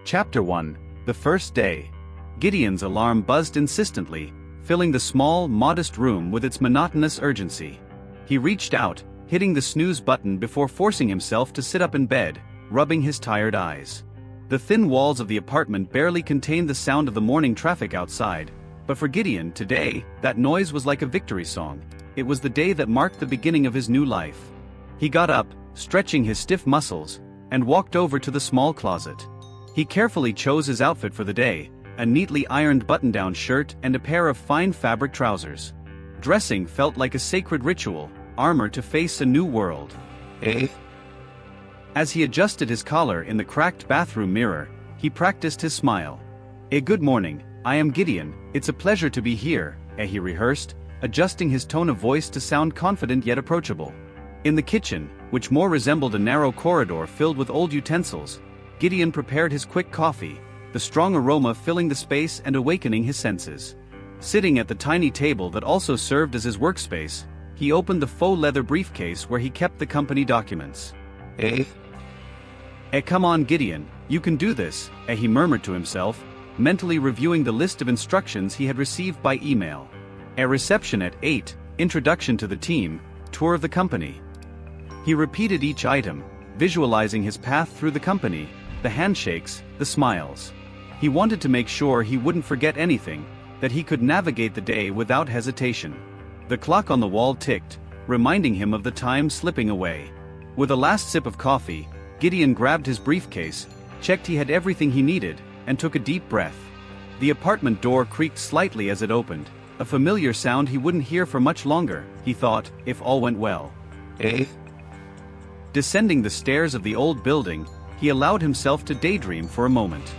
Chapter 1. The First Day. Gideon's alarm buzzed insistently, filling the small, modest room with its monotonous urgency. He reached out, hitting the snooze button before forcing himself to sit up in bed, rubbing his tired eyes. The thin walls of the apartment barely contained the sound of the morning traffic outside, but for Gideon today, that noise was like a victory song. It was the day that marked the beginning of his new life. He got up, stretching his stiff muscles, and walked over to the small closet. He carefully chose his outfit for the day, a neatly ironed button-down shirt and a pair of fine fabric trousers. Dressing felt like a sacred ritual, armor to face a new world. As he adjusted his collar in the cracked bathroom mirror, he practiced his smile. Good morning, I am Gideon, it's a pleasure to be here, he rehearsed, adjusting his tone of voice to sound confident yet approachable. In the kitchen, which more resembled a narrow corridor filled with old utensils, Gideon prepared his quick coffee, the strong aroma filling the space and awakening his senses. Sitting at the tiny table that also served as his workspace, he opened the faux leather briefcase where he kept the company documents. Come on Gideon, you can do this, he murmured to himself, mentally reviewing the list of instructions he had received by email. A reception at 8, introduction to the team, tour of the company. He repeated each item, visualizing his path through the company, the handshakes, the smiles. He wanted to make sure he wouldn't forget anything, that he could navigate the day without hesitation. The clock on the wall ticked, reminding him of the time slipping away. With a last sip of coffee, Gideon grabbed his briefcase, checked he had everything he needed, and took a deep breath. The apartment door creaked slightly as it opened, a familiar sound he wouldn't hear for much longer, he thought, if all went well. Descending the stairs of the old building, he allowed himself to daydream for a moment.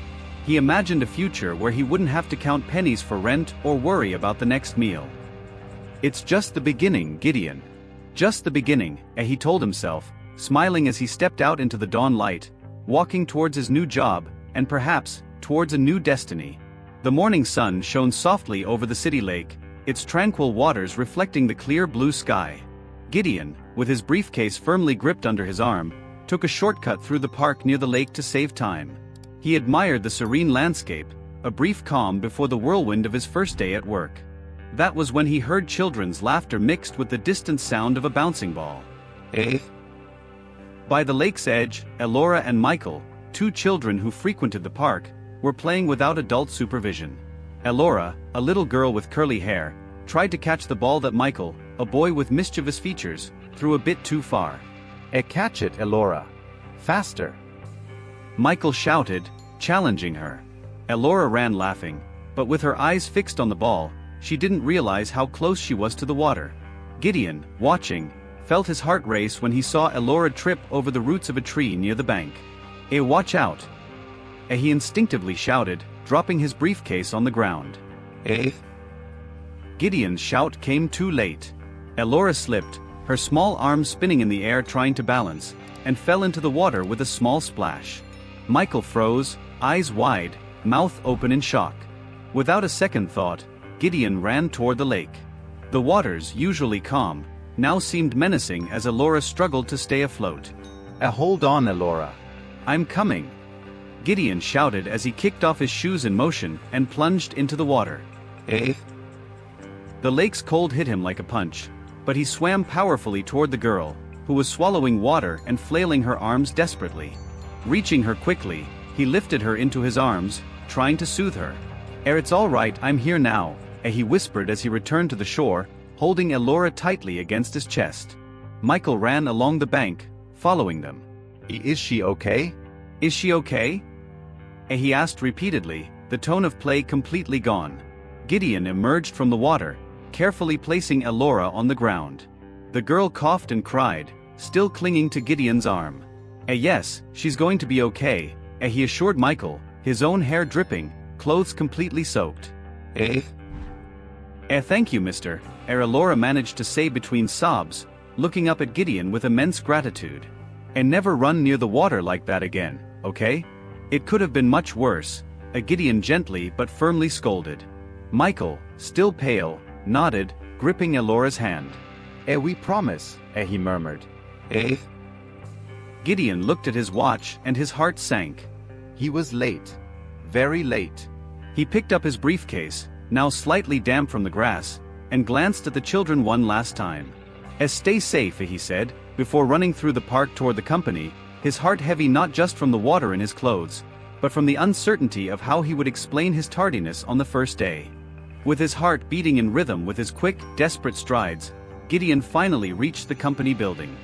He imagined a future where he wouldn't have to count pennies for rent or worry about the next meal. It's just the beginning, Gideon. Just the beginning, he told himself, smiling as he stepped out into the dawn light, walking towards his new job, and perhaps, towards a new destiny. The morning sun shone softly over the city lake, its tranquil waters reflecting the clear blue sky. Gideon, with his briefcase firmly gripped under his arm, took a shortcut through the park near the lake to save time. He admired the serene landscape, a brief calm before the whirlwind of his first day at work. That was when he heard children's laughter mixed with the distant sound of a bouncing ball. By the lake's edge, Elora and Michael, two children who frequented the park, were playing without adult supervision. Elora, a little girl with curly hair, tried to catch the ball that Michael, a boy with mischievous features, threw a bit too far. Catch it, Elora. Faster. Michael shouted, challenging her. Elora ran laughing, but with her eyes fixed on the ball, she didn't realize how close she was to the water. Gideon, watching, felt his heart race when he saw Elora trip over the roots of a tree near the bank. Watch out! He instinctively shouted, dropping his briefcase on the ground. Gideon's shout came too late. Elora slipped, her small arms spinning in the air trying to balance, and fell into the water with a small splash. Michael froze, eyes wide, mouth open in shock. Without a second thought, Gideon ran toward the lake. The waters, usually calm, now seemed menacing as Elora struggled to stay afloat. Hold on, Elora. I'm coming. Gideon shouted as he kicked off his shoes in motion and plunged into the water. The lake's cold hit him like a punch, but he swam powerfully toward the girl, who was swallowing water and flailing her arms desperately. Reaching her quickly, he lifted her into his arms, trying to soothe her. It's all right, I'm here now, he whispered as he returned to the shore, holding Elora tightly against his chest. Michael ran along the bank, following them. Is she okay? Is she okay? He asked repeatedly, the tone of play completely gone. Gideon emerged from the water, carefully placing Elora on the ground. The girl coughed and cried, still clinging to Gideon's arm. Yes, she's going to be okay, he assured Michael, his own hair dripping, clothes completely soaked. Thank you, mister, Elora managed to say between sobs, looking up at Gideon with immense gratitude. Never run near the water like that again, okay? It could have been much worse, Gideon gently but firmly scolded. Michael, still pale, nodded, gripping Elora's hand. We promise, he murmured. Gideon looked at his watch and his heart sank. He was late. Very late. He picked up his briefcase, now slightly damp from the grass, and glanced at the children one last time. Stay safe, he said, before running through the park toward the company, his heart heavy not just from the water in his clothes, but from the uncertainty of how he would explain his tardiness on the first day. With his heart beating in rhythm with his quick, desperate strides, Gideon finally reached the company building.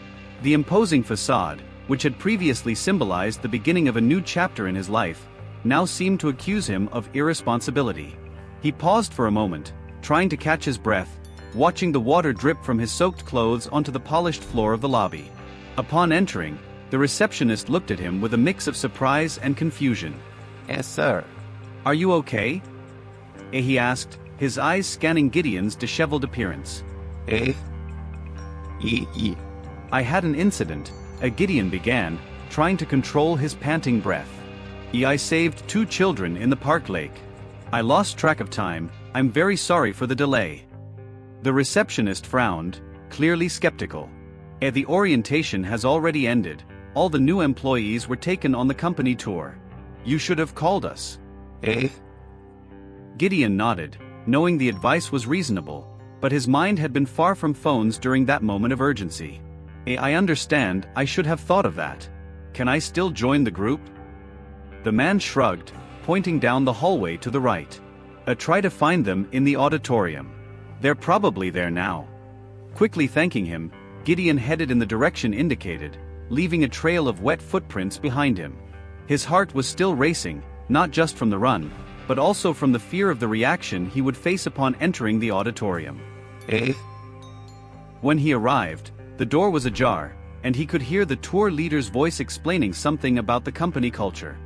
The imposing facade, which had previously symbolized the beginning of a new chapter in his life, now seemed to accuse him of irresponsibility. He paused for a moment, trying to catch his breath, watching the water drip from his soaked clothes onto the polished floor of the lobby. Upon entering, the receptionist looked at him with a mix of surprise and confusion. Yes, sir. Are you okay? He asked, his eyes scanning Gideon's disheveled appearance. I had an incident, Gideon began, trying to control his panting breath. I saved 2 children in the park lake. I lost track of time, I'm very sorry for the delay. The receptionist frowned, clearly skeptical. The orientation has already ended, all the new employees were taken on the company tour. You should have called us. Gideon nodded, knowing the advice was reasonable, but his mind had been far from phones during that moment of urgency. I understand, I should have thought of that. Can I still join the group? The man shrugged, pointing down the hallway to the right. Try to find them in the auditorium. They're probably there now. Quickly thanking him, Gideon headed in the direction indicated, leaving a trail of wet footprints behind him. His heart was still racing, not just from the run, but also from the fear of the reaction he would face upon entering the auditorium. When he arrived, the door was ajar, and he could hear the tour leader's voice explaining something about the company culture.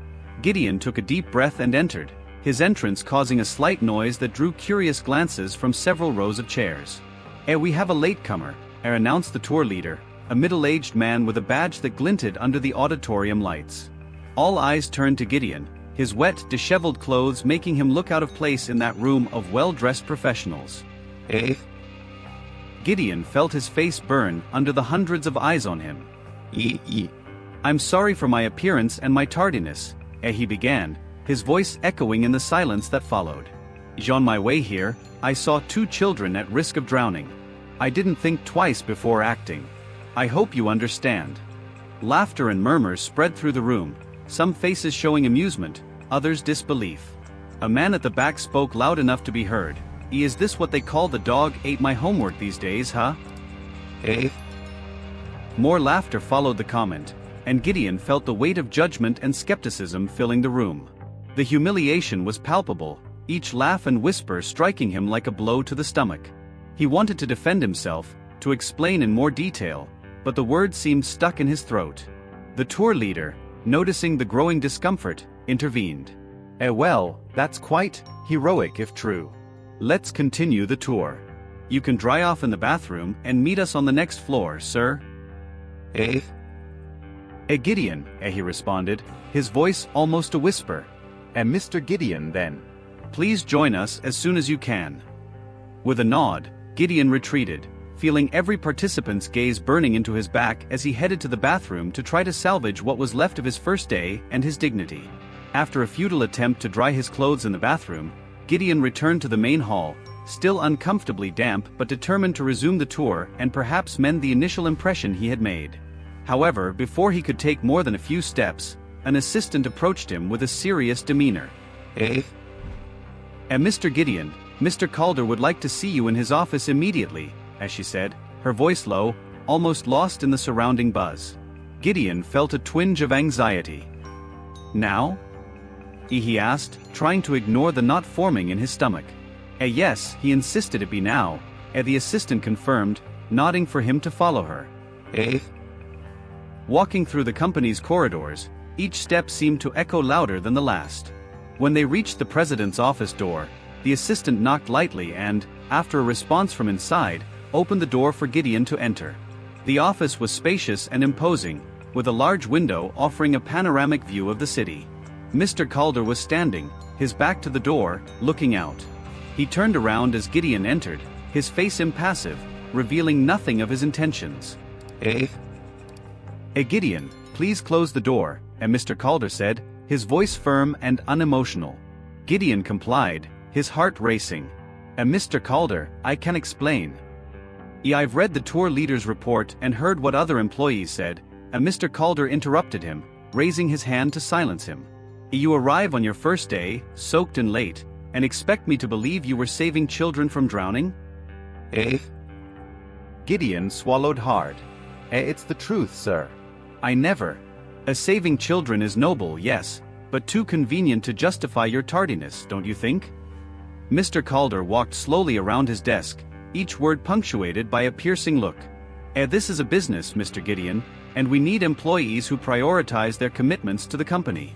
Gideon took a deep breath and entered, his entrance causing a slight noise that drew curious glances from several rows of chairs. We have a latecomer, announced the tour leader, a middle-aged man with a badge that glinted under the auditorium lights. All eyes turned to Gideon, his wet, disheveled clothes making him look out of place in that room of well-dressed professionals. Gideon felt his face burn under the hundreds of eyes on him. I'm sorry for my appearance and my tardiness, he began, his voice echoing in the silence that followed. On my way here, I saw 2 children at risk of drowning. I didn't think twice before acting. I hope you understand. Laughter and murmurs spread through the room, some faces showing amusement, others disbelief. A man at the back spoke loud enough to be heard. Is this what they call the dog ate my homework these days, huh? More laughter followed the comment, and Gideon felt the weight of judgment and skepticism filling the room. The humiliation was palpable, each laugh and whisper striking him like a blow to the stomach. He wanted to defend himself, to explain in more detail, but the words seemed stuck in his throat. The tour leader, noticing the growing discomfort, intervened. Well, that's quite heroic if true. Let's continue the tour. You can dry off in the bathroom and meet us on the next floor, sir. Gideon, he responded, his voice almost a whisper. Mr. Gideon, then. Please join us as soon as you can. With a nod, Gideon retreated, feeling every participant's gaze burning into his back as he headed to the bathroom to try to salvage what was left of his first day and his dignity. After a futile attempt to dry his clothes in the bathroom, Gideon returned to the main hall, still uncomfortably damp but determined to resume the tour and perhaps mend the initial impression he had made. However, before he could take more than a few steps, an assistant approached him with a serious demeanor. Mr. Gideon, Mr. Calder would like to see you in his office immediately, as she said, her voice low, almost lost in the surrounding buzz. Gideon felt a twinge of anxiety. Now? He asked, trying to ignore the knot forming in his stomach. Yes, he insisted it be now, the assistant confirmed, nodding for him to follow her. Walking through the company's corridors, each step seemed to echo louder than the last. When they reached the president's office door, the assistant knocked lightly and, after a response from inside, opened the door for Gideon to enter. The office was spacious and imposing, with a large window offering a panoramic view of the city. Mr. Calder was standing, his back to the door, looking out. He turned around as Gideon entered, his face impassive, revealing nothing of his intentions. Gideon, please close the door, Mr. Calder said, his voice firm and unemotional. Gideon complied, his heart racing. Mr. Calder, I can explain. I've read the tour leader's report and heard what other employees said. Mr. Calder interrupted him, raising his hand to silence him. You arrive on your first day, soaked and late, and expect me to believe you were saving children from drowning? Gideon swallowed hard. It's the truth, sir. I never. Saving children is noble, yes, but too convenient to justify your tardiness, don't you think? Mr. Calder walked slowly around his desk, each word punctuated by a piercing look. This is a business, Mr. Gideon, and we need employees who prioritize their commitments to the company.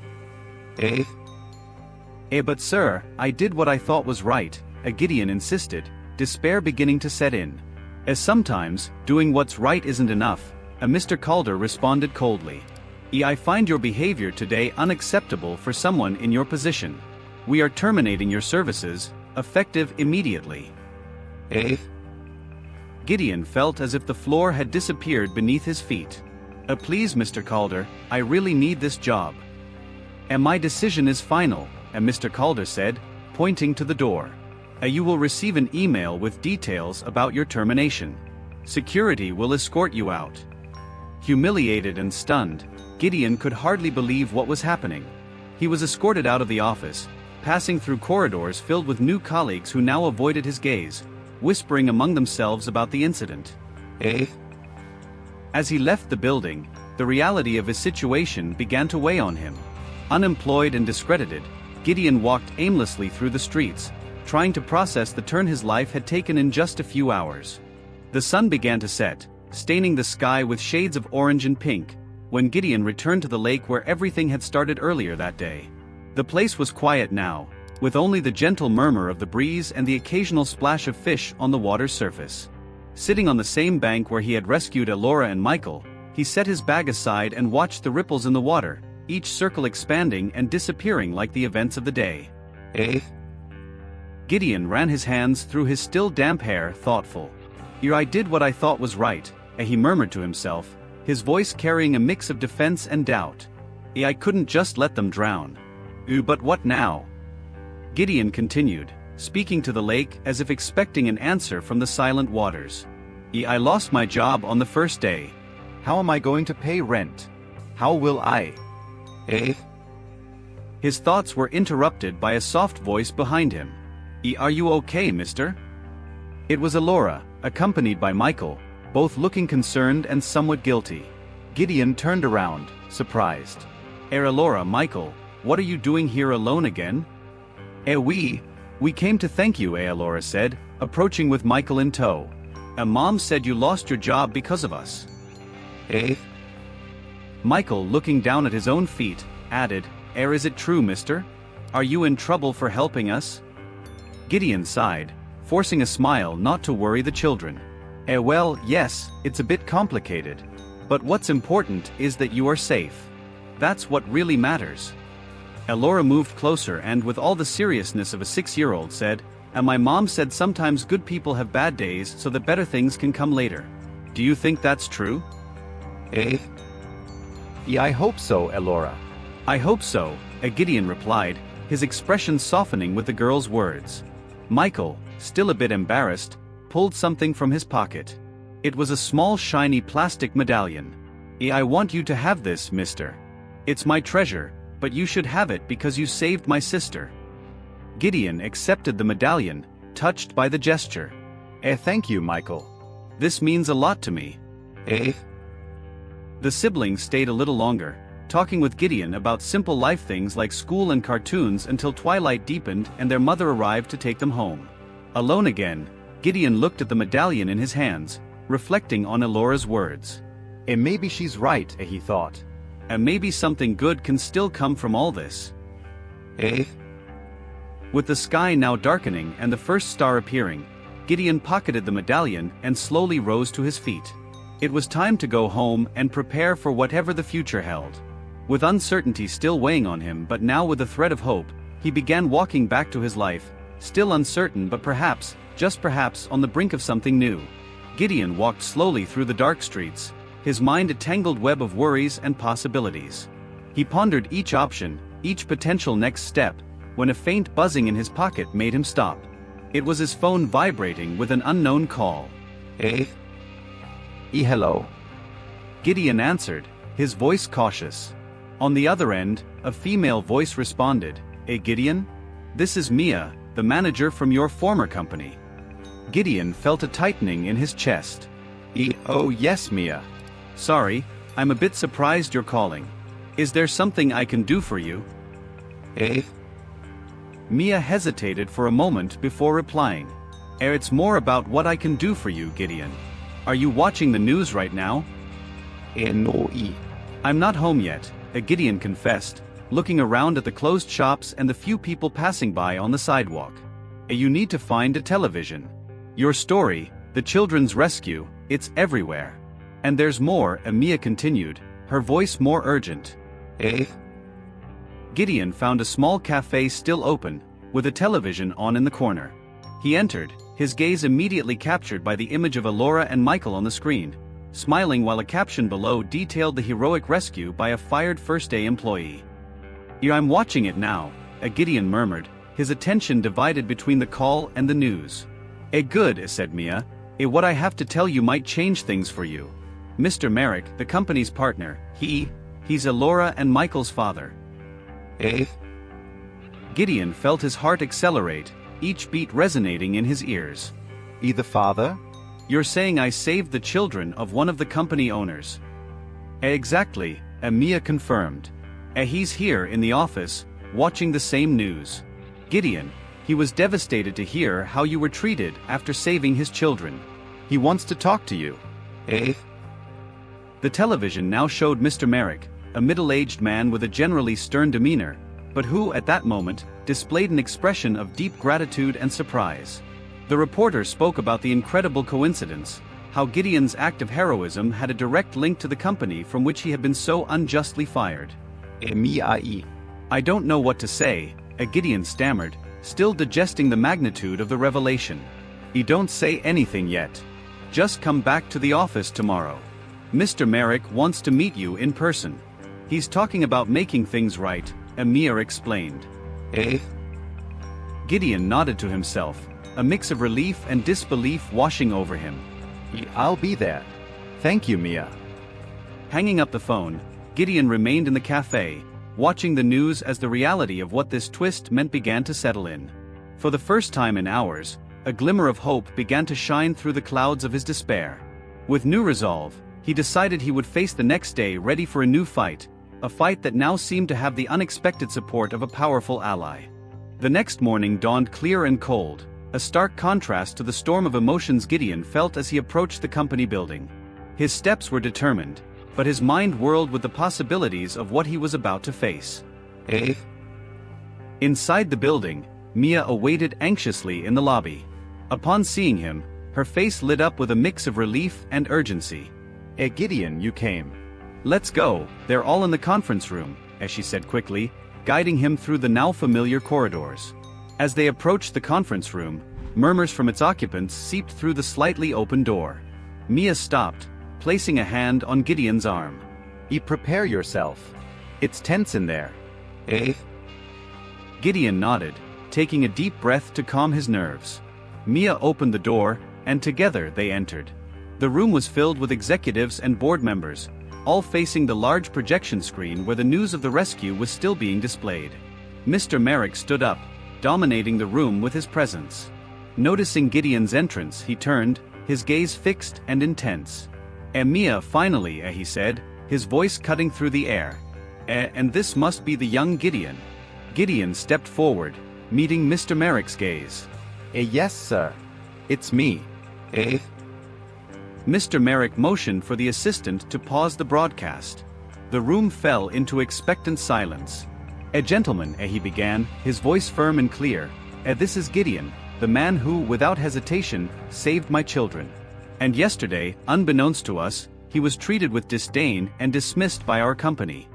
But sir, I did what I thought was right, Gideon insisted, despair beginning to set in. Sometimes, doing what's right isn't enough, Mr. Calder responded coldly. I find your behavior today unacceptable for someone in your position. We are terminating your services, effective immediately. Gideon felt as if the floor had disappeared beneath his feet. Please, Mr. Calder, I really need this job. My decision is final, Mr. Calder said, pointing to the door. You will receive an email with details about your termination. Security will escort you out. Humiliated and stunned, Gideon could hardly believe what was happening. He was escorted out of the office, passing through corridors filled with new colleagues who now avoided his gaze, whispering among themselves about the incident. As he left the building, the reality of his situation began to weigh on him. Unemployed and discredited, Gideon walked aimlessly through the streets, trying to process the turn his life had taken in just a few hours. The sun began to set, staining the sky with shades of orange and pink, when Gideon returned to the lake where everything had started earlier that day. The place was quiet now, with only the gentle murmur of the breeze and the occasional splash of fish on the water's surface. Sitting on the same bank where he had rescued Elora and Michael, he set his bag aside and watched the ripples in the water, each circle expanding and disappearing like the events of the day. Gideon ran his hands through his still damp hair, thoughtful. I did what I thought was right, he murmured to himself, his voice carrying a mix of defense and doubt. I couldn't just let them drown. But what now? Gideon continued, speaking to the lake as if expecting an answer from the silent waters. I lost my job on the first day. How am I going to pay rent? How will I? His thoughts were interrupted by a soft voice behind him. Are you okay, mister? It was Elora, accompanied by Michael, both looking concerned and somewhat guilty. Gideon turned around, surprised. Elora, Michael, what are you doing here alone again? We came to thank you, Elora said, approaching with Michael in tow. Mom said you lost your job because of us. Michael, looking down at his own feet, added, is it true, mister? Are you in trouble for helping us? Gideon sighed, forcing a smile not to worry the children. Well, yes, it's a bit complicated. But what's important is that you are safe. That's what really matters. Elora moved closer and, with all the seriousness of a 6-year-old, said, my mom said sometimes good people have bad days so that better things can come later. Do you think that's true? Yeah, I hope so, Elora. I hope so, Gideon replied, his expression softening with the girl's words. Michael, still a bit embarrassed, pulled something from his pocket. It was a small shiny plastic medallion. I want you to have this, mister. It's my treasure, but you should have it because you saved my sister. Gideon accepted the medallion, touched by the gesture. Thank you, Michael. This means a lot to me. The siblings stayed a little longer, talking with Gideon about simple life things like school and cartoons until twilight deepened and their mother arrived to take them home. Alone again, Gideon looked at the medallion in his hands, reflecting on Elora's words. Maybe she's right, he thought. Maybe something good can still come from all this. With the sky now darkening and the first star appearing, Gideon pocketed the medallion and slowly rose to his feet. It was time to go home and prepare for whatever the future held. With uncertainty still weighing on him but now with a thread of hope, he began walking back to his life, still uncertain but perhaps, just perhaps, on the brink of something new. Gideon walked slowly through the dark streets, his mind a tangled web of worries and possibilities. He pondered each option, each potential next step, when a faint buzzing in his pocket made him stop. It was his phone vibrating with an unknown call. Hello. Gideon answered, his voice cautious. On the other end, a female voice responded, Gideon? This is Mia, the manager from your former company. Gideon felt a tightening in his chest. Oh yes, Mia. Sorry, I'm a bit surprised you're calling. Is there something I can do for you? Mia hesitated for a moment before replying. It's more about what I can do for you, Gideon. Are you watching the news right now? No. I'm not home yet, Gideon confessed, looking around at the closed shops and the few people passing by on the sidewalk. You need to find a television. Your story, the children's rescue, it's everywhere. And there's more, Mia continued, her voice more urgent. Gideon found a small cafe still open, with a television on in the corner. He entered, his gaze immediately captured by the image of Alora and Michael on the screen, smiling while a caption below detailed the heroic rescue by a fired first-day employee. I'm watching it now, Gideon murmured, his attention divided between the call and the news. Good, said Mia. What I have to tell you might change things for you. Mr. Merrick, the company's partner, he's Alora and Michael's father. Gideon felt his heart accelerate, each beat resonating in his ears. The father? You're saying I saved the children of one of the company owners? Exactly, Mia confirmed. He's here in the office, watching the same news. Gideon, he was devastated to hear how you were treated after saving his children. He wants to talk to you. The television now showed Mr. Merrick, a middle-aged man with a generally stern demeanor, but who, at that moment, displayed an expression of deep gratitude and surprise. The reporter spoke about the incredible coincidence, how Gideon's act of heroism had a direct link to the company from which he had been so unjustly fired. I don't know what to say, Gideon stammered, still digesting the magnitude of the revelation. Don't say anything yet. Just come back to the office tomorrow. Mr. Merrick wants to meet you in person. He's talking about making things right, Mia explained. Gideon nodded to himself, a mix of relief and disbelief washing over him. I'll be there. Thank you, Mia. Hanging up the phone, Gideon remained in the cafe, watching the news as the reality of what this twist meant began to settle in. For the first time in hours, a glimmer of hope began to shine through the clouds of his despair. With new resolve, he decided he would face the next day ready for a new fight, a fight that now seemed to have the unexpected support of a powerful ally. The next morning dawned clear and cold, a stark contrast to the storm of emotions Gideon felt as he approached the company building. His steps were determined, but his mind whirled with the possibilities of what he was about to face. Inside the building, Mia awaited anxiously in the lobby. Upon seeing him, her face lit up with a mix of relief and urgency. Gideon, you came. Let's go, they're all in the conference room, as she said quickly, guiding him through the now familiar corridors. As they approached the conference room, murmurs from its occupants seeped through the slightly open door. Mia stopped, placing a hand on Gideon's arm. Prepare yourself. It's tense in there. Gideon nodded, taking a deep breath to calm his nerves. Mia opened the door, and together they entered. The room was filled with executives and board members, all facing the large projection screen where the news of the rescue was still being displayed. Mr. Merrick stood up, dominating the room with his presence. Noticing Gideon's entrance, he turned, his gaze fixed and intense. Mia, finally, he said, his voice cutting through the air. And this must be the young Gideon. Gideon stepped forward, meeting Mr. Merrick's gaze. Yes, sir. It's me. Mr. Merrick motioned for the assistant to pause the broadcast. The room fell into expectant silence. Gentlemen, he began, his voice firm and clear. This is Gideon, the man who, without hesitation, saved my children. And yesterday, unbeknownst to us, he was treated with disdain and dismissed by our company.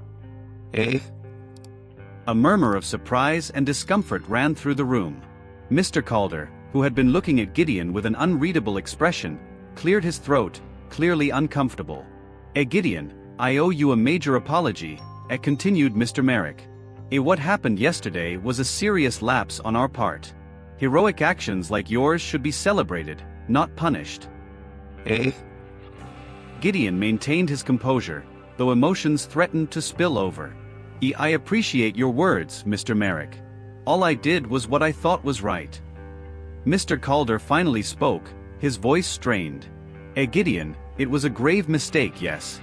A murmur of surprise and discomfort ran through the room. Mr. Calder, who had been looking at Gideon with an unreadable expression, cleared his throat, clearly uncomfortable. Gideon, I owe you a major apology, continued Mr. Merrick. What happened yesterday was a serious lapse on our part. Heroic actions like yours should be celebrated, not punished. Gideon maintained his composure, though emotions threatened to spill over. I appreciate your words, Mr. Merrick. All I did was what I thought was right. Mr. Calder finally spoke, his voice strained. Gideon, it was a grave mistake, yes.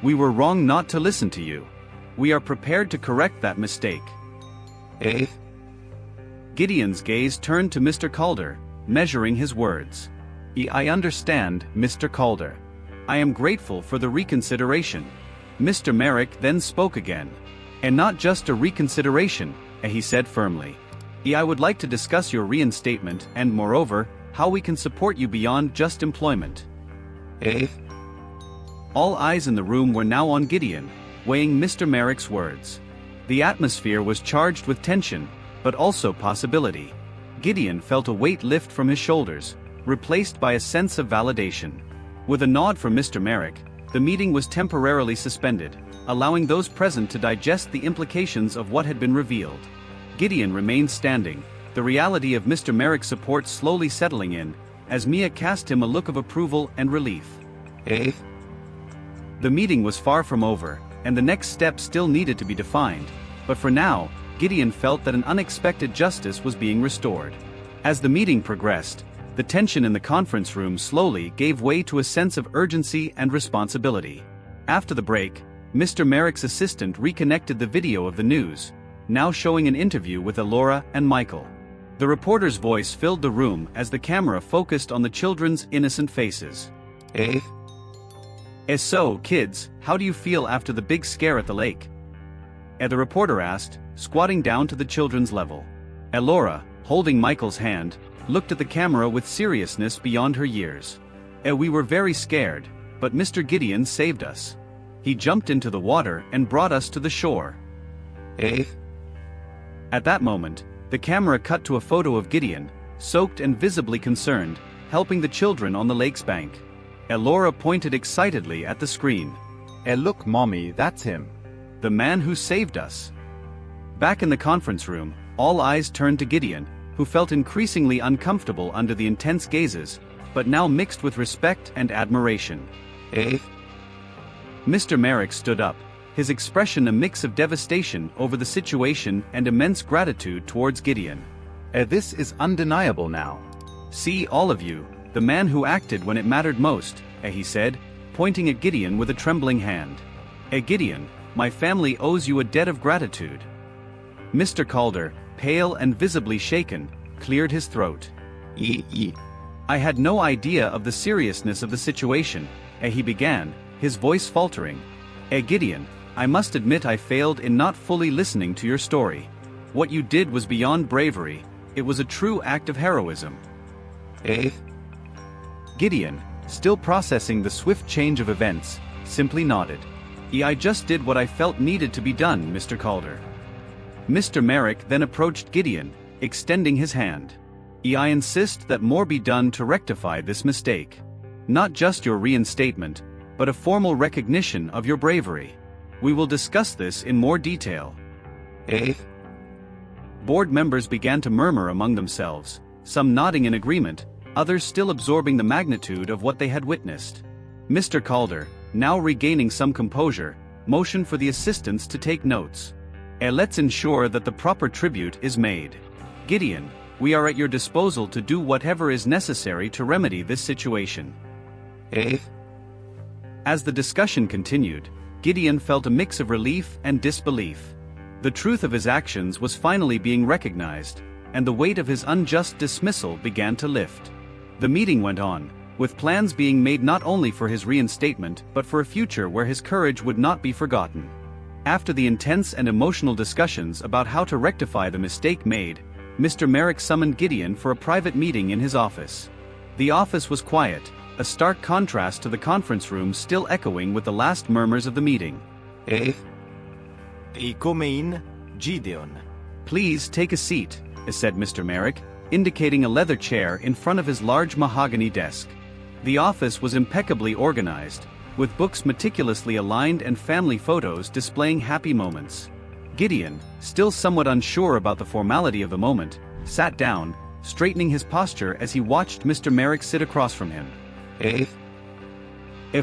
We were wrong not to listen to you. We are prepared to correct that mistake. Gideon's gaze turned to Mr. Calder, measuring his words. I understand, Mr. Calder. I am grateful for the reconsideration. Mr. Merrick then spoke again. And not just a reconsideration, he said firmly. I would like to discuss your reinstatement and, moreover, how we can support you beyond just employment. All eyes in the room were now on Gideon, weighing Mr. Merrick's words. The atmosphere was charged with tension, but also possibility. Gideon felt a weight lift from his shoulders, replaced by a sense of validation. With a nod from Mr. Merrick, the meeting was temporarily suspended, allowing those present to digest the implications of what had been revealed. Gideon remained standing, the reality of Mr. Merrick's support slowly settling in, as Mia cast him a look of approval and relief. The meeting was far from over, and the next step still needed to be defined, but for now, Gideon felt that an unexpected justice was being restored. As the meeting progressed, the tension in the conference room slowly gave way to a sense of urgency and responsibility. After the break, Mr. Merrick's assistant reconnected the video of the news, now showing an interview with Elora and Michael. The reporter's voice filled the room as the camera focused on the children's innocent faces. So, kids, how do you feel after the big scare at the lake? The reporter asked, squatting down to the children's level. Elora, holding Michael's hand, looked at the camera with seriousness beyond her years. We were very scared, but Mr. Gideon saved us. He jumped into the water and brought us to the shore. At that moment, the camera cut to a photo of Gideon, soaked and visibly concerned, helping the children on the lake's bank. Elora pointed excitedly at the screen. Look, Mommy, that's him. The man who saved us. Back in the conference room, all eyes turned to Gideon, who felt increasingly uncomfortable under the intense gazes, but now mixed with respect and admiration. Mr. Merrick stood up, his expression a mix of devastation over the situation and immense gratitude towards Gideon. This is undeniable now. See, all of you, the man who acted when it mattered most, he said, pointing at Gideon with a trembling hand. Gideon, my family owes you a debt of gratitude. Mr. Calder, pale and visibly shaken, cleared his throat. I had no idea of the seriousness of the situation, he began, his voice faltering. Gideon, I must admit I failed in not fully listening to your story. What you did was beyond bravery, it was a true act of heroism. Gideon, still processing the swift change of events, simply nodded. I just did what I felt needed to be done, Mr. Calder. Mr. Merrick then approached Gideon, extending his hand. I insist that more be done to rectify this mistake. Not just your reinstatement, but a formal recognition of your bravery. We will discuss this in more detail. Board members began to murmur among themselves, some nodding in agreement, others still absorbing the magnitude of what they had witnessed. Mr. Calder, now regaining some composure, motioned for the assistants to take notes. Let's ensure that the proper tribute is made. Gideon, we are at your disposal to do whatever is necessary to remedy this situation. As the discussion continued, Gideon felt a mix of relief and disbelief. The truth of his actions was finally being recognized, and the weight of his unjust dismissal began to lift. The meeting went on, with plans being made not only for his reinstatement but for a future where his courage would not be forgotten. After the intense and emotional discussions about how to rectify the mistake made, Mr. Merrick summoned Gideon for a private meeting in his office. The office was quiet, a stark contrast to the conference room still echoing with the last murmurs of the meeting. Come in, Gideon. Please take a seat, said Mr. Merrick, indicating a leather chair in front of his large mahogany desk. The office was impeccably organized, with books meticulously aligned and family photos displaying happy moments. Gideon, still somewhat unsure about the formality of the moment, sat down, straightening his posture as he watched Mr. Merrick sit across from him.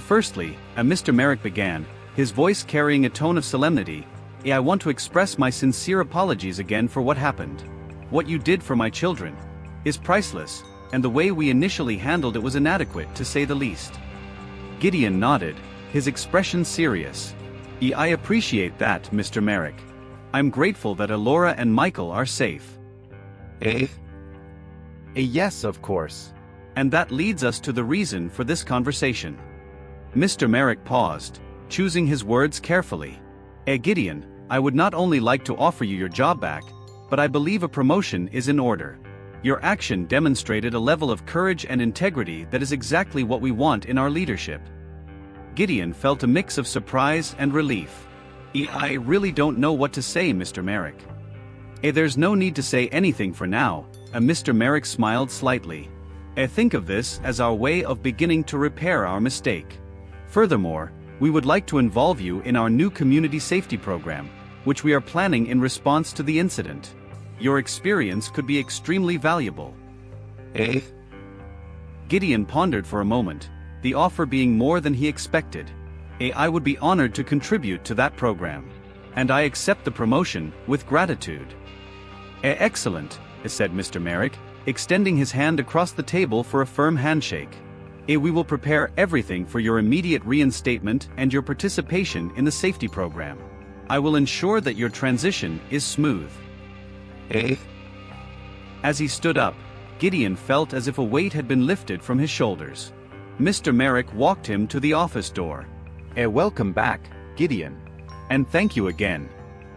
Firstly, Mr. Merrick began, his voice carrying a tone of solemnity. I want to express my sincere apologies again for what happened. What you did for my children is priceless, and the way we initially handled it was inadequate, to say the least. Gideon nodded, his expression serious. I appreciate that, Mr. Merrick. I'm grateful that Elora and Michael are safe. Yes, of course. And that leads us to the reason for this conversation. Mr. Merrick paused, choosing his words carefully. Gideon, I would not only like to offer you your job back, but I believe a promotion is in order. Your action demonstrated a level of courage and integrity that is exactly what we want in our leadership. Gideon felt a mix of surprise and relief. I really don't know what to say, Mr. Merrick. There's no need to say anything for now, Mr. Merrick smiled slightly. Think of this as our way of beginning to repair our mistake. Furthermore, we would like to involve you in our new community safety program, which we are planning in response to the incident. Your experience could be extremely valuable. Gideon pondered for a moment, the offer being more than he expected. I would be honored to contribute to that program. And I accept the promotion with gratitude. Excellent, said Mr. Merrick, extending his hand across the table for a firm handshake. We will prepare everything for your immediate reinstatement and your participation in the safety program. I will ensure that your transition is smooth. As he stood up, Gideon felt as if a weight had been lifted from his shoulders. Mr. Merrick walked him to the office door. Welcome back, Gideon. And thank you again.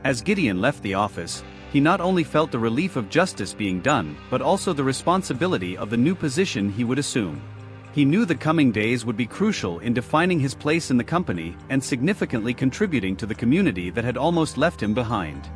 As Gideon left the office, he not only felt the relief of justice being done, but also the responsibility of the new position he would assume. He knew the coming days would be crucial in defining his place in the company and significantly contributing to the community that had almost left him behind.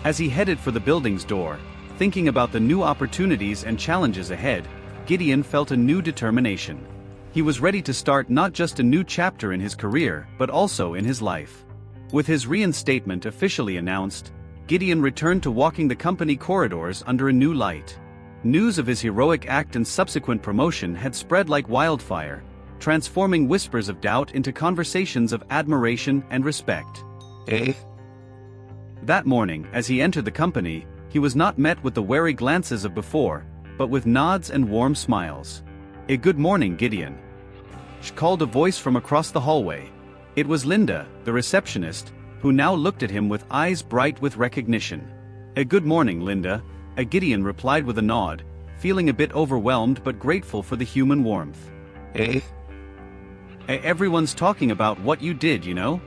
As he headed for the building's door, thinking about the new opportunities and challenges ahead, Gideon felt a new determination. He was ready to start not just a new chapter in his career, but also in his life. With his reinstatement officially announced, Gideon returned to walking the company corridors under a new light. News of his heroic act and subsequent promotion had spread like wildfire, transforming whispers of doubt into conversations of admiration and respect. That morning, as he entered the company, he was not met with the wary glances of before, but with nods and warm smiles. Good morning, Gideon. She called a voice from across the hallway. It was Linda, the receptionist, who now looked at him with eyes bright with recognition. Good morning, Linda, Gideon replied with a nod, feeling a bit overwhelmed but grateful for the human warmth. Everyone's talking about what you did, you know?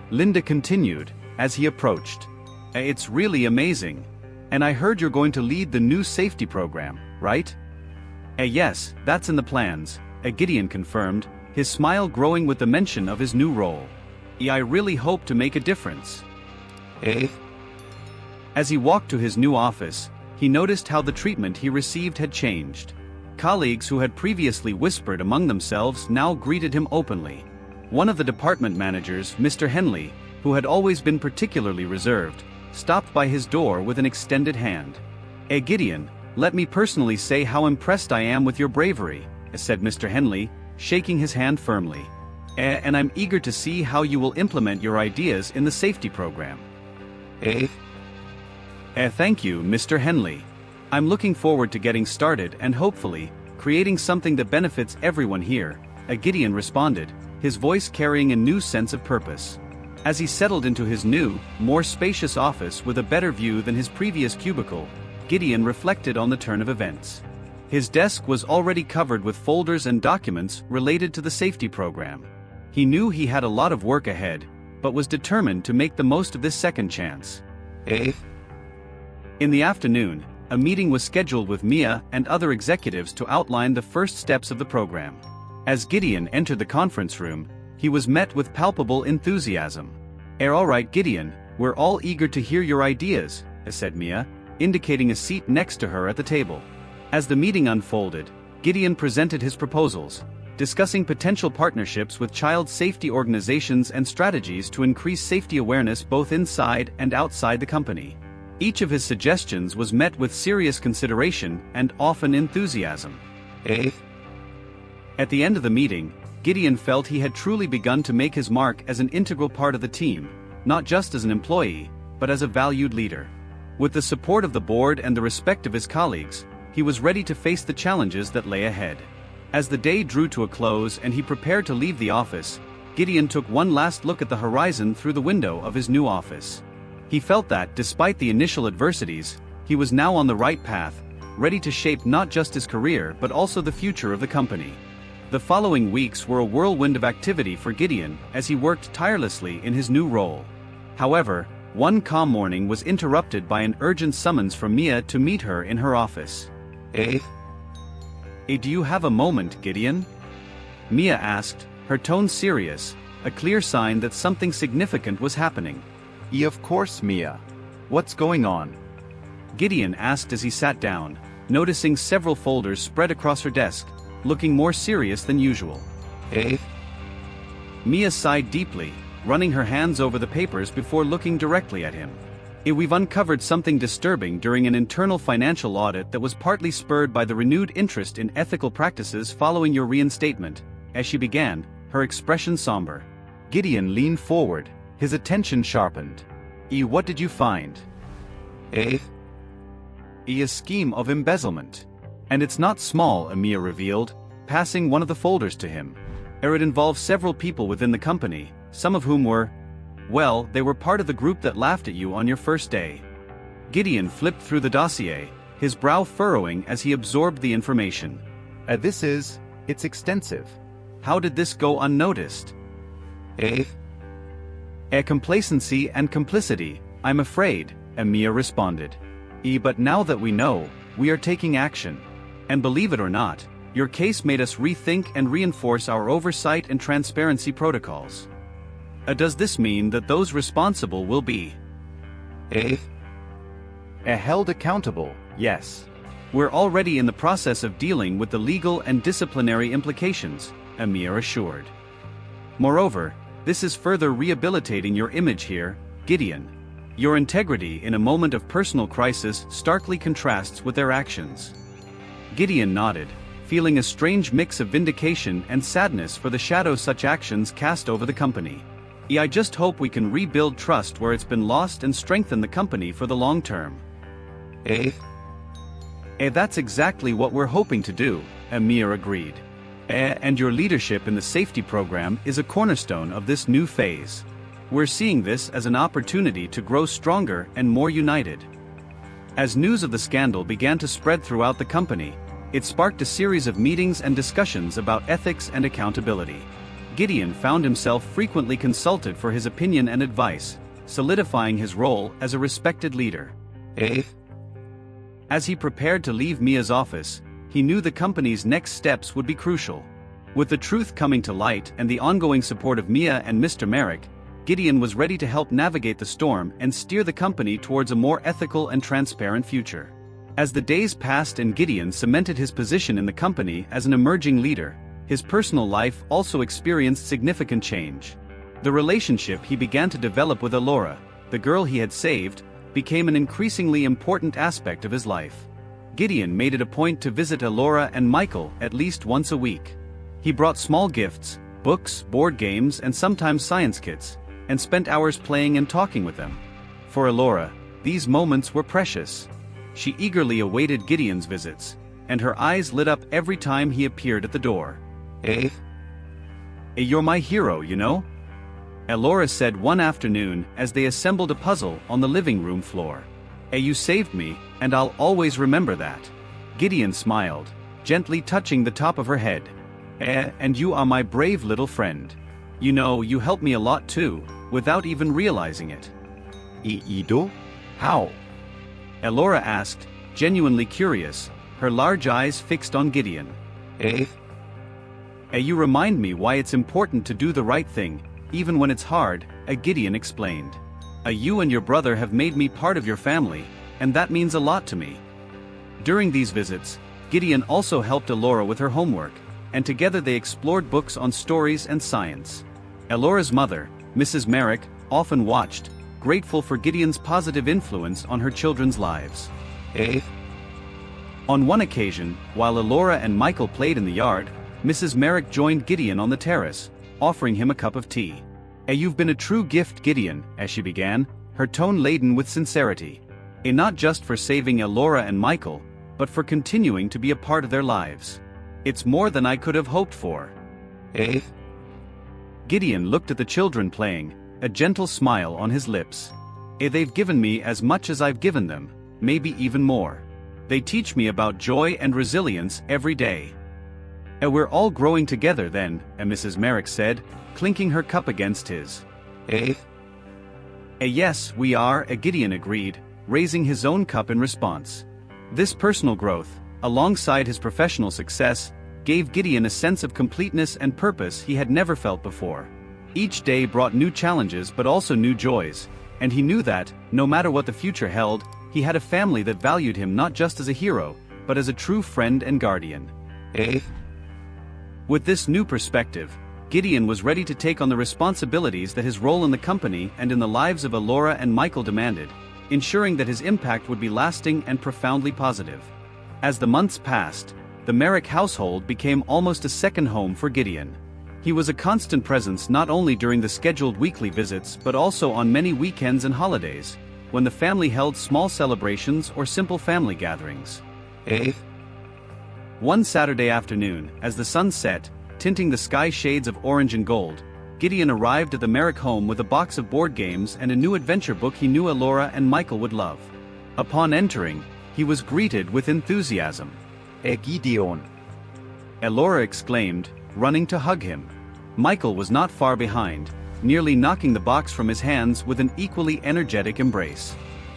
Linda continued, as he approached. It's really amazing. And I heard you're going to lead the new safety program, right? Yes, that's in the plans, Gideon confirmed, his smile growing with the mention of his new role. I really hope to make a difference. As he walked to his new office, he noticed how the treatment he received had changed. Colleagues who had previously whispered among themselves now greeted him openly. One of the department managers, Mr. Henley, who had always been particularly reserved, stopped by his door with an extended hand. Gideon, let me personally say how impressed I am with your bravery, said Mr. Henley, shaking his hand firmly. And I'm eager to see how you will implement your ideas in the safety program. Thank you, Mr. Henley. I'm looking forward to getting started and hopefully, creating something that benefits everyone here, Gideon responded, his voice carrying a new sense of purpose. As he settled into his new, more spacious office with a better view than his previous cubicle, Gideon reflected on the turn of events. His desk was already covered with folders and documents related to the safety program. He knew he had a lot of work ahead, but was determined to make the most of this second chance. In the afternoon, a meeting was scheduled with Mia and other executives to outline the first steps of the program. As Gideon entered the conference room, he was met with palpable enthusiasm. All right, Gideon, we're all eager to hear your ideas, said Mia, indicating a seat next to her at the table. As the meeting unfolded, Gideon presented his proposals, discussing potential partnerships with child safety organizations and strategies to increase safety awareness both inside and outside the company. Each of his suggestions was met with serious consideration and often enthusiasm. At the end of the meeting, Gideon felt he had truly begun to make his mark as an integral part of the team, not just as an employee, but as a valued leader. With the support of the board and the respect of his colleagues, he was ready to face the challenges that lay ahead. As the day drew to a close and he prepared to leave the office, Gideon took one last look at the horizon through the window of his new office. He felt that, despite the initial adversities, he was now on the right path, ready to shape not just his career but also the future of the company. The following weeks were a whirlwind of activity for Gideon as he worked tirelessly in his new role. However, one calm morning was interrupted by an urgent summons from Mia to meet her in her office. Do you have a moment, Gideon? Mia asked, her tone serious, a clear sign that something significant was happening. Of course, Mia. What's going on? Gideon asked as he sat down, noticing several folders spread across her desk, looking more serious than usual. Mia sighed deeply, running her hands over the papers before looking directly at him. We've uncovered something disturbing during an internal financial audit that was partly spurred by the renewed interest in ethical practices following your reinstatement. As she began, her expression somber. Gideon leaned forward, his attention sharpened. What did you find? A scheme of embezzlement. And it's not small, Mia revealed, passing one of the folders to him. It involves several people within the company, some of whom were, well, they were part of the group that laughed at you on your first day. Gideon flipped through the dossier, his brow furrowing as he absorbed the information. It's extensive. How did this go unnoticed? Complacency and complicity, I'm afraid, Mia responded. But now that we know, we are taking action. And believe it or not, your case made us rethink and reinforce our oversight and transparency protocols. Does this mean that those responsible will be held accountable? Yes. We're already in the process of dealing with the legal and disciplinary implications, Mia assured. Moreover, this is further rehabilitating your image here, Gideon. Your integrity in a moment of personal crisis starkly contrasts with their actions. Gideon nodded, feeling a strange mix of vindication and sadness for the shadow such actions cast over the company. I just hope we can rebuild trust where it's been lost and strengthen the company for the long term. That's exactly what we're hoping to do, Mia agreed. And your leadership in the safety program is a cornerstone of this new phase. We're seeing this as an opportunity to grow stronger and more united. As news of the scandal began to spread throughout the company, it sparked a series of meetings and discussions about ethics and accountability. Gideon found himself frequently consulted for his opinion and advice, solidifying his role as a respected leader. As he prepared to leave Mia's office, he knew the company's next steps would be crucial. With the truth coming to light and the ongoing support of Mia and Mr. Merrick, Gideon was ready to help navigate the storm and steer the company towards a more ethical and transparent future. As the days passed and Gideon cemented his position in the company as an emerging leader, his personal life also experienced significant change. The relationship he began to develop with Elora, the girl he had saved, became an increasingly important aspect of his life. Gideon made it a point to visit Elora and Michael at least once a week. He brought small gifts, books, board games, and sometimes science kits, and spent hours playing and talking with them. For Elora, these moments were precious. She eagerly awaited Gideon's visits, and her eyes lit up every time he appeared at the door. You're my hero, you know? Elora said one afternoon as they assembled a puzzle on the living room floor. You saved me, and I'll always remember that. Gideon smiled, gently touching the top of her head. And you are my brave little friend. You know, you helped me a lot too, without even realizing it. Ido? How? Elora asked, genuinely curious, her large eyes fixed on Gideon. You remind me why it's important to do the right thing, even when it's hard, Gideon explained. You and your brother have made me part of your family, and that means a lot to me. During these visits, Gideon also helped Elora with her homework, and together they explored books on stories and science. Elora's mother, Mrs. Merrick, often watched, grateful for Gideon's positive influence on her children's lives. On one occasion, while Elora and Michael played in the yard, Mrs. Merrick joined Gideon on the terrace, offering him a cup of tea. You've been a true gift, Gideon," as she began, her tone laden with sincerity. Not just for saving Elora and Michael, but for continuing to be a part of their lives. It's more than I could have hoped for. Gideon looked at the children playing, a gentle smile on his lips. They've given me as much as I've given them, maybe even more. They teach me about joy and resilience every day. We're all growing together then, Mrs. Merrick said, clinking her cup against his. Yes, we are, Gideon agreed, raising his own cup in response. This personal growth, alongside his professional success, gave Gideon a sense of completeness and purpose he had never felt before. Each day brought new challenges but also new joys, and he knew that, no matter what the future held, he had a family that valued him not just as a hero, but as a true friend and guardian. With this new perspective, Gideon was ready to take on the responsibilities that his role in the company and in the lives of Elora and Michael demanded, ensuring that his impact would be lasting and profoundly positive. As the months passed, the Merrick household became almost a second home for Gideon. He was a constant presence not only during the scheduled weekly visits but also on many weekends and holidays, when the family held small celebrations or simple family gatherings. One Saturday afternoon, as the sun set, tinting the sky shades of orange and gold, Gideon arrived at the Merrick home with a box of board games and a new adventure book he knew Elora and Michael would love. Upon entering, he was greeted with enthusiasm. Gideon!" Elora exclaimed, running to hug him. Michael was not far behind, nearly knocking the box from his hands with an equally energetic embrace.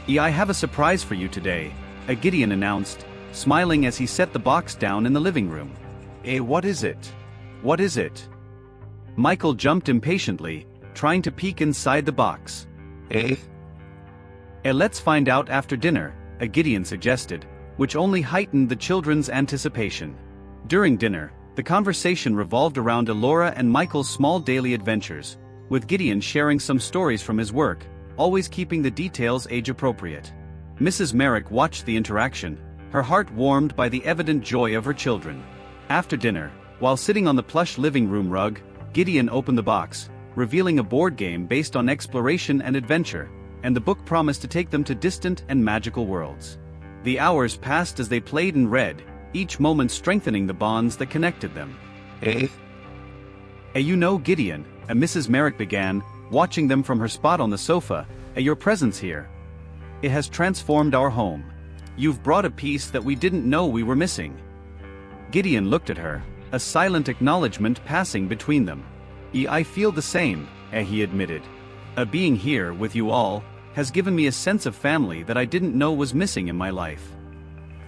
"I have a surprise for you today," Gideon announced, smiling as he set the box down in the living room. What is it? What is it?" Michael jumped impatiently, trying to peek inside the box. Let's find out after dinner," Gideon suggested, which only heightened the children's anticipation. During dinner, the conversation revolved around Elora and Michael's small daily adventures, with Gideon sharing some stories from his work, always keeping the details age-appropriate. Mrs. Merrick watched the interaction, her heart warmed by the evident joy of her children. After dinner, while sitting on the plush living room rug, Gideon opened the box, revealing a board game based on exploration and adventure, and the book promised to take them to distant and magical worlds. The hours passed as they played and read, each moment strengthening the bonds that connected them. You know, Gideon," Mrs. Merrick began, watching them from her spot on the sofa, "your presence here. It has transformed our home. You've brought a piece that we didn't know we were missing." Gideon looked at her, a silent acknowledgement passing between them. "I feel the same," he admitted. "Being here with you all has given me a sense of family that I didn't know was missing in my life."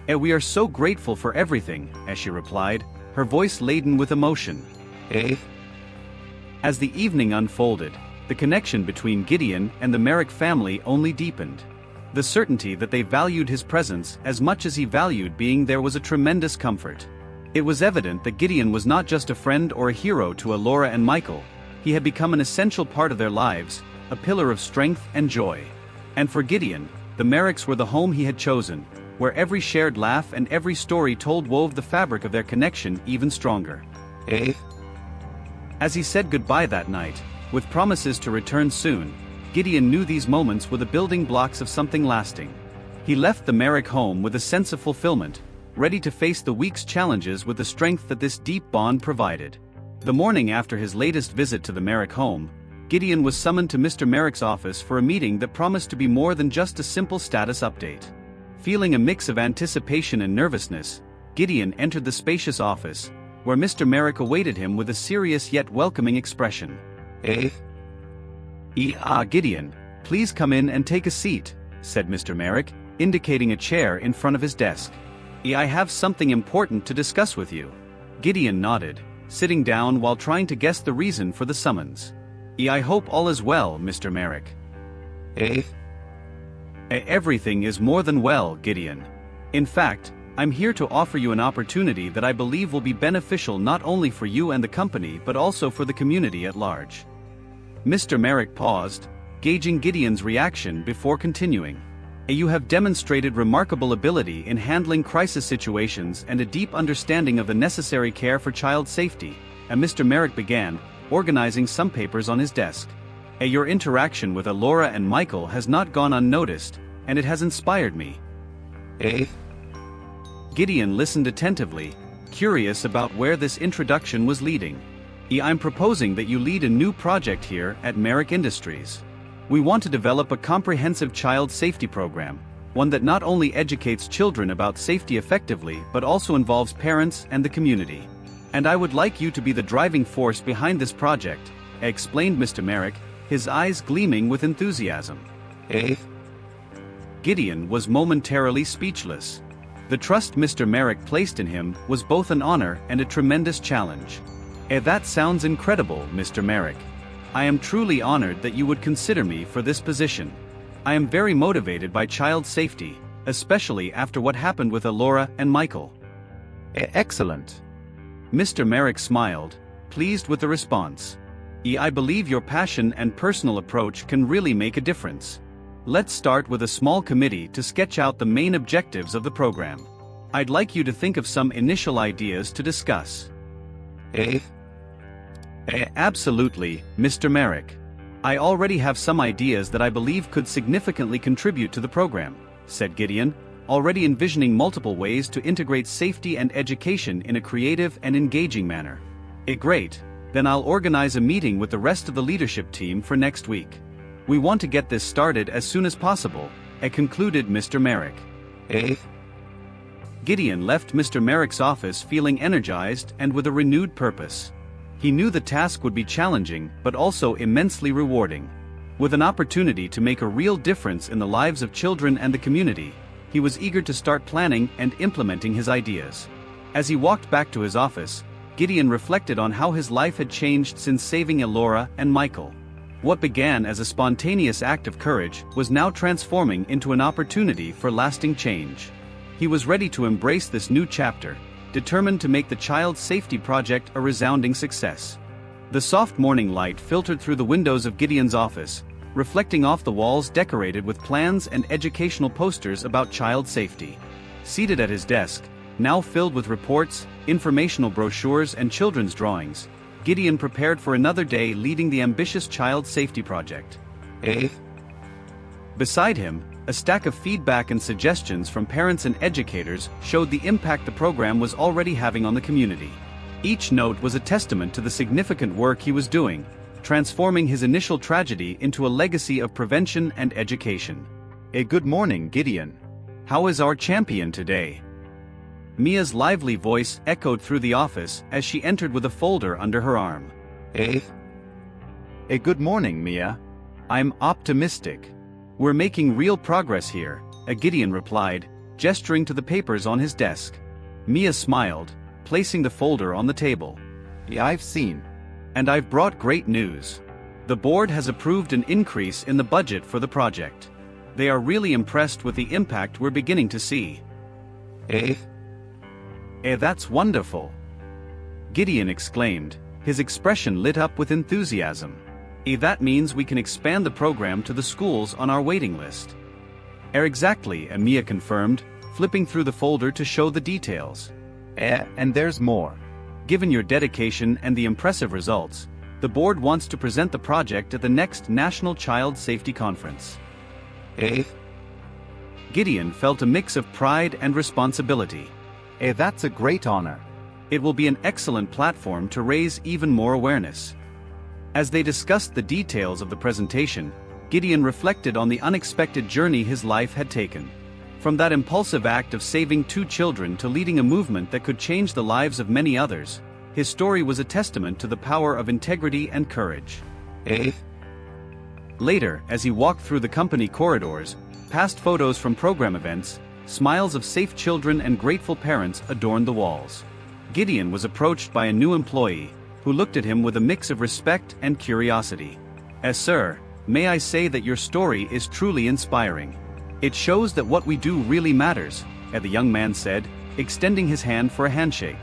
"We are so grateful for everything," she replied, her voice laden with emotion. As the evening unfolded, the connection between Gideon and the Merrick family only deepened. The certainty that they valued his presence as much as he valued being there was a tremendous comfort. It was evident that Gideon was not just a friend or a hero to Elora and Michael, he had become an essential part of their lives, a pillar of strength and joy. And for Gideon, the Merricks were the home he had chosen, where every shared laugh and every story told wove the fabric of their connection even stronger. As he said goodbye that night, with promises to return soon, Gideon knew these moments were the building blocks of something lasting. He left the Merrick home with a sense of fulfillment, ready to face the week's challenges with the strength that this deep bond provided. The morning after his latest visit to the Merrick home, Gideon was summoned to Mr. Merrick's office for a meeting that promised to be more than just a simple status update. Feeling a mix of anticipation and nervousness, Gideon entered the spacious office, where Mr. Merrick awaited him with a serious yet welcoming expression. Gideon, please come in and take a seat," said Mr. Merrick, indicating a chair in front of his desk. "I have something important to discuss with you." Gideon nodded, sitting down while trying to guess the reason for the summons. "I hope all is well, Mr. Merrick." Everything is more than well, Gideon. In fact, I'm here to offer you an opportunity that I believe will be beneficial not only for you and the company but also for the community at large." Mr. Merrick paused, gauging Gideon's reaction before continuing. "You have demonstrated remarkable ability in handling crisis situations and a deep understanding of the necessary care for child safety," Mr. Merrick began, organizing some papers on his desk. "Your interaction with Alora and Michael has not gone unnoticed, and it has inspired me." Gideon listened attentively, curious about where this introduction was leading. "I'm proposing that you lead a new project here at Merrick Industries. We want to develop a comprehensive child safety program, one that not only educates children about safety effectively but also involves parents and the community. And I would like you to be the driving force behind this project," explained Mr. Merrick, his eyes gleaming with enthusiasm. Gideon was momentarily speechless. The trust Mr. Merrick placed in him was both an honor and a tremendous challenge. "That sounds incredible, Mr. Merrick. I am truly honored that you would consider me for this position. I am very motivated by child safety, especially after what happened with Alora and Michael." Excellent. Mr. Merrick smiled, pleased with the response. "I believe your passion and personal approach can really make a difference. Let's start with a small committee to sketch out the main objectives of the program. I'd like you to think of some initial ideas to discuss." Absolutely, Mr. Merrick. I already have some ideas that I believe could significantly contribute to the program," said Gideon, already envisioning multiple ways to integrate safety and education in a creative and engaging manner. Great, then I'll organize a meeting with the rest of the leadership team for next week. We want to get this started as soon as possible," concluded Mr. Merrick. Gideon left Mr. Merrick's office feeling energized and with a renewed purpose. He knew the task would be challenging but also immensely rewarding. With an opportunity to make a real difference in the lives of children and the community, he was eager to start planning and implementing his ideas. As he walked back to his office, Gideon reflected on how his life had changed since saving Alora and Michael. What began as a spontaneous act of courage was now transforming into an opportunity for lasting change. He was ready to embrace this new chapter, determined to make the child safety project a resounding success. The soft morning light filtered through the windows of Gideon's office, reflecting off the walls decorated with plans and educational posters about child safety. Seated at his desk, now filled with reports, informational brochures and children's drawings, Gideon prepared for another day leading the ambitious child safety project. Beside him, a stack of feedback and suggestions from parents and educators showed the impact the program was already having on the community. Each note was a testament to the significant work he was doing, transforming his initial tragedy into a legacy of prevention and education. Good morning, Gideon. How is our champion today?" Mia's lively voice echoed through the office as she entered with a folder under her arm. Good morning, Mia. I'm optimistic. "We're making real progress here," Gideon replied, gesturing to the papers on his desk. Mia smiled, placing the folder on the table. I've seen. "And I've brought great news. The board has approved an increase in the budget for the project. They are really impressed with the impact we're beginning to see." That's wonderful," Gideon exclaimed, his expression lit up with enthusiasm. "That means we can expand the program to the schools on our waiting list." Exactly," Mia confirmed, flipping through the folder to show the details. And there's more. "Given your dedication and the impressive results, the board wants to present the project at the next National Child Safety Conference." Gideon felt a mix of pride and responsibility. That's a great honor. It will be an excellent platform to raise even more awareness. As they discussed the details of the presentation, Gideon reflected on the unexpected journey his life had taken. From that impulsive act of saving 2 children to leading a movement that could change the lives of many others, his story was a testament to the power of integrity and courage. Later, as he walked through the company corridors, past photos from program events, smiles of safe children and grateful parents adorned the walls. Gideon was approached by a new employee, who looked at him with a mix of respect and curiosity. "Sir, may I say that your story is truly inspiring. It shows that what we do really matters," the young man said, extending his hand for a handshake.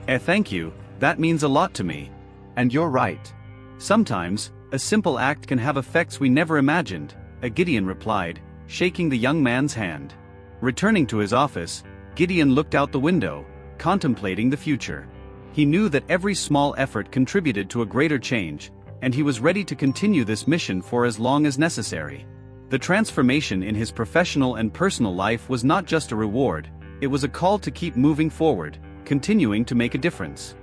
Thank you, that means a lot to me. And you're right. Sometimes, a simple act can have effects we never imagined, Gideon replied, shaking the young man's hand. Returning to his office, Gideon looked out the window, contemplating the future. He knew that every small effort contributed to a greater change, and he was ready to continue this mission for as long as necessary. The transformation in his professional and personal life was not just a reward, it was a call to keep moving forward, continuing to make a difference.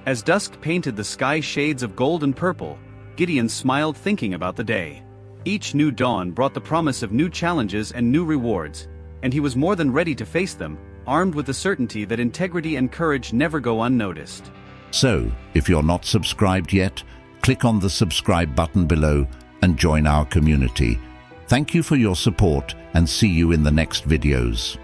As dusk painted the sky shades of gold and purple, Gideon smiled thinking about the day. Each new dawn brought the promise of new challenges and new rewards, and he was more than ready to face them, armed with the certainty that integrity and courage never go unnoticed. So, if you're not subscribed yet, click on the subscribe button below and join our community. Thank you for your support and see you in the next videos.